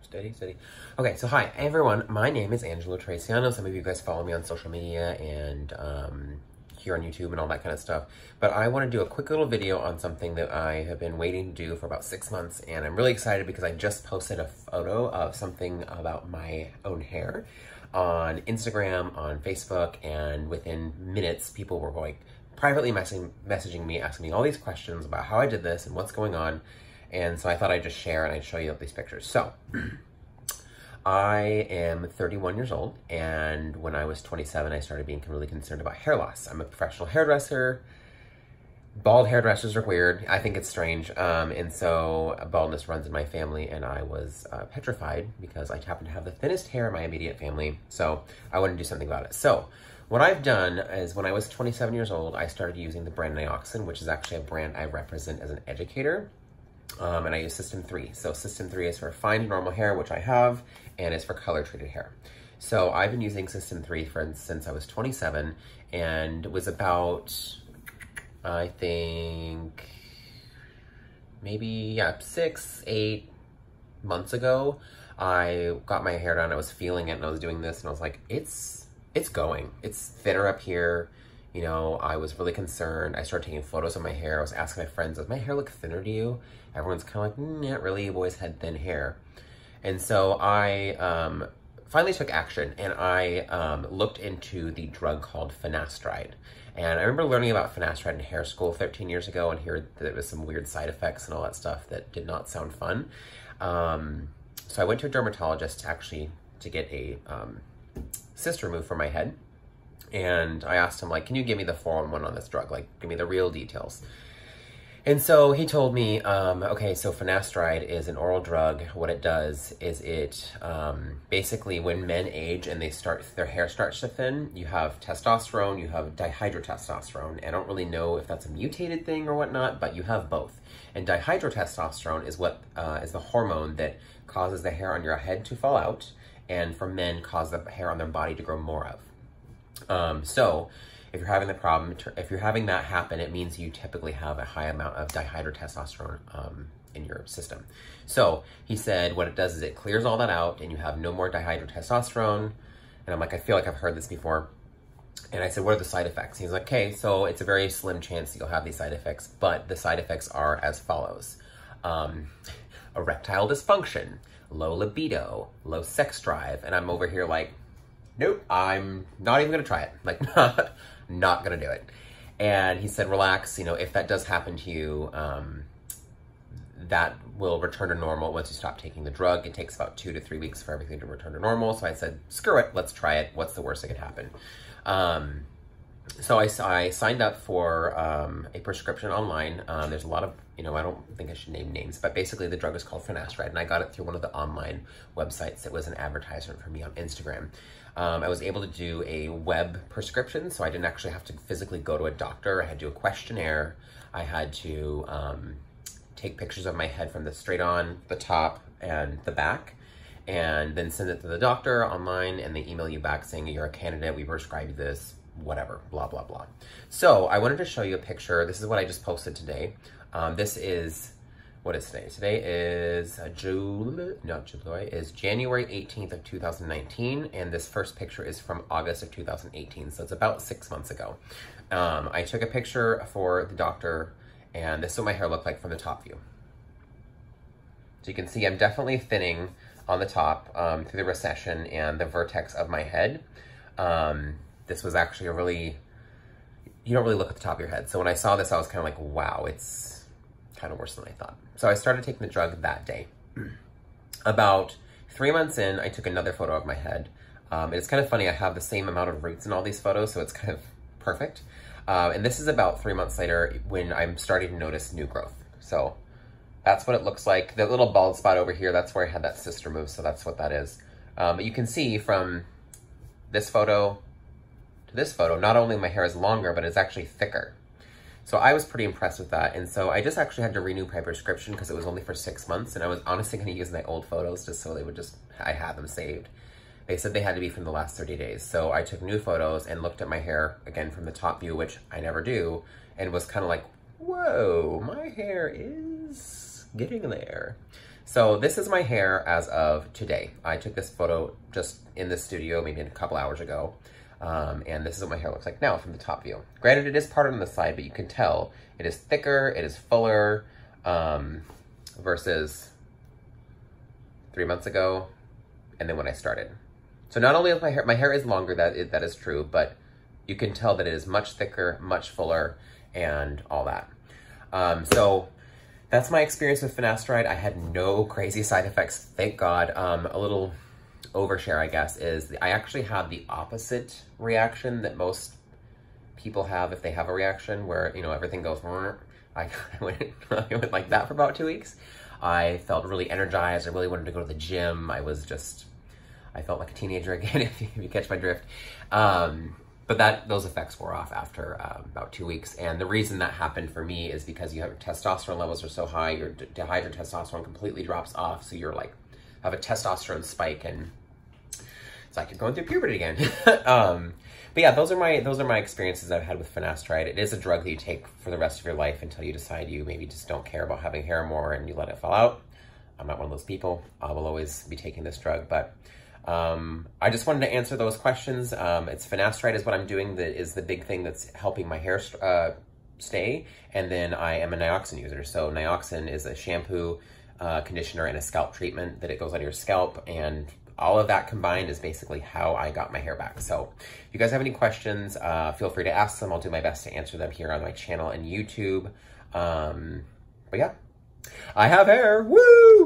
Steady, steady. Okay, so hi everyone. My name is Angelo Traciano. Some of you guys follow me on social media and here on YouTube and all that kind of stuff. But I want to do a quick little video on something that I have been waiting to do for about 6 months, and I'm really excited because I just posted a photo of something about my own hair on Instagram, on Facebook, and within minutes, people were going privately messaging me, asking me all these questions about how I did this and what's going on. And so I thought I'd just share and I'd show you these pictures. So I am 31 years old, and when I was 27, I started being really concerned about hair loss. I'm a professional hairdresser. Bald hairdressers are weird. I think it's strange. And so baldness runs in my family, and I was petrified because I happen to have the thinnest hair in my immediate family. So I wanted to do something about it. So what I've done is, when I was 27 years old, I started using the brand Nioxin, which is actually a brand I represent as an educator. And I use System 3. So System 3 is for fine to normal hair, which I have, and is for color treated hair. So I've been using System 3 since I was 27, and it was about, I think, maybe, 6, 8 months ago, I got my hair done. I was feeling it, and I was doing this, and I was like, it's going. It's thinner up here. You know, I was really concerned. I started taking photos of my hair. I was asking my friends, does my hair look thinner to you? Everyone's kind of like, not really, you've always had thin hair. And so I finally took action, and I looked into the drug called finasteride. And I remember learning about finasteride in hair school 13 years ago, and heard that there was some weird side effects and all that stuff that did not sound fun. So I went to a dermatologist actually to get a cyst removed from my head. And I asked him, like, can you give me the 411 on this drug? Like, give me the real details. And so he told me, okay, so finasteride is an oral drug. What it does is it, basically, when men age and their hair starts to thin, you have testosterone, you have dihydrotestosterone. I don't really know if that's a mutated thing or whatnot, but you have both. And dihydrotestosterone is what is the hormone that causes the hair on your head to fall out, and for men, cause the hair on their body to grow more of. So if you're having the problem, if you're having that happen, it means you typically have a high amount of dihydrotestosterone in your system. So he said what it does is it clears all that out, and you have no more dihydrotestosterone. And I'm like, I feel like I've heard this before. And I said, what are the side effects? He's like, okay, so it's a very slim chance that you'll have these side effects, but the side effects are as follows. Erectile dysfunction, low libido, low sex drive. And I'm over here like, nope, I'm not even gonna try it. Like, not gonna do it. And he said, relax, you know, if that does happen to you, that will return to normal once you stop taking the drug. It takes about 2 to 3 weeks for everything to return to normal. So I said, screw it, let's try it. What's the worst that could happen? So I signed up for a prescription online. There's a lot of, you know, I don't think I should name names, but basically the drug is called finasteride, and I got it through one of the online websites that was an advertisement for me on Instagram. I was able to do a web prescription, so I didn't actually have to physically go to a doctor. I had to do a questionnaire. I had to take pictures of my head from the straight on, the top, and the back, and then send it to the doctor online, and they email you back saying you're a candidate, we prescribed this, whatever, blah, blah, blah. So I wanted to show you a picture. This is what I just posted today. This is, what is today? Today is January 18th of 2019, and this first picture is from August of 2018, so it's about 6 months ago. I took a picture for the doctor, and this is what my hair looked like from the top view. So you can see I'm definitely thinning on the top through the recession and the vertex of my head. This was actually a really, you don't really look at the top of your head. So when I saw this, I was kind of like, wow, it's kind of worse than I thought. So I started taking the drug that day. About 3 months in, I took another photo of my head. It's kind of funny, I have the same amount of roots in all these photos, so it's kind of perfect. And this is about 3 months later when I'm starting to notice new growth. So that's what it looks like. The little bald spot over here, that's where I had that cyst removed, so that's what that is. But you can see from this photo to this photo, not only my hair is longer, but it's actually thicker. So I was pretty impressed with that. And so I just actually had to renew my prescription because it was only for 6 months. And I was honestly going to use my old photos just so they would I had them saved. They said they had to be from the last 30 days. So I took new photos and looked at my hair again from the top view, which I never do, and was kind of like, whoa, my hair is getting there. So this is my hair as of today. I took this photo just in the studio maybe a couple hours ago. And this is what my hair looks like now from the top view. Granted, it is parted on the side, but you can tell it is thicker, it is fuller, versus 3 months ago, and then when I started. So not only is my hair is longer, that is true, but you can tell that it is much thicker, much fuller, and all that. So that's my experience with finasteride. I had no crazy side effects, thank God. A little overshare, I guess, is I actually had the opposite reaction that most people have if they have a reaction where, you know, everything goes, I went like that for about 2 weeks. I felt really energized. I really wanted to go to the gym. I felt like a teenager again, if you catch my drift. But those effects wore off after about 2 weeks. And the reason that happened for me is because your testosterone levels are so high, your dehydrotestosterone testosterone completely drops off. So you're like, have a testosterone spike, and it's like you're going through puberty again. But yeah, those are my experiences I've had with finasteride. It is a drug that you take for the rest of your life until you decide you maybe just don't care about having hair more and you let it fall out. I'm not one of those people. I will always be taking this drug, but I just wanted to answer those questions. It's finasteride is what I'm doing that is the big thing that's helping my hair stay. And then I am a Nioxin user. So Nioxin is a shampoo, conditioner, and a scalp treatment that it goes on your scalp, and all of that combined is basically how I got my hair back. So if you guys have any questions, feel free to ask them. I'll do my best to answer them here on my channel and YouTube. But yeah, I have hair, woo!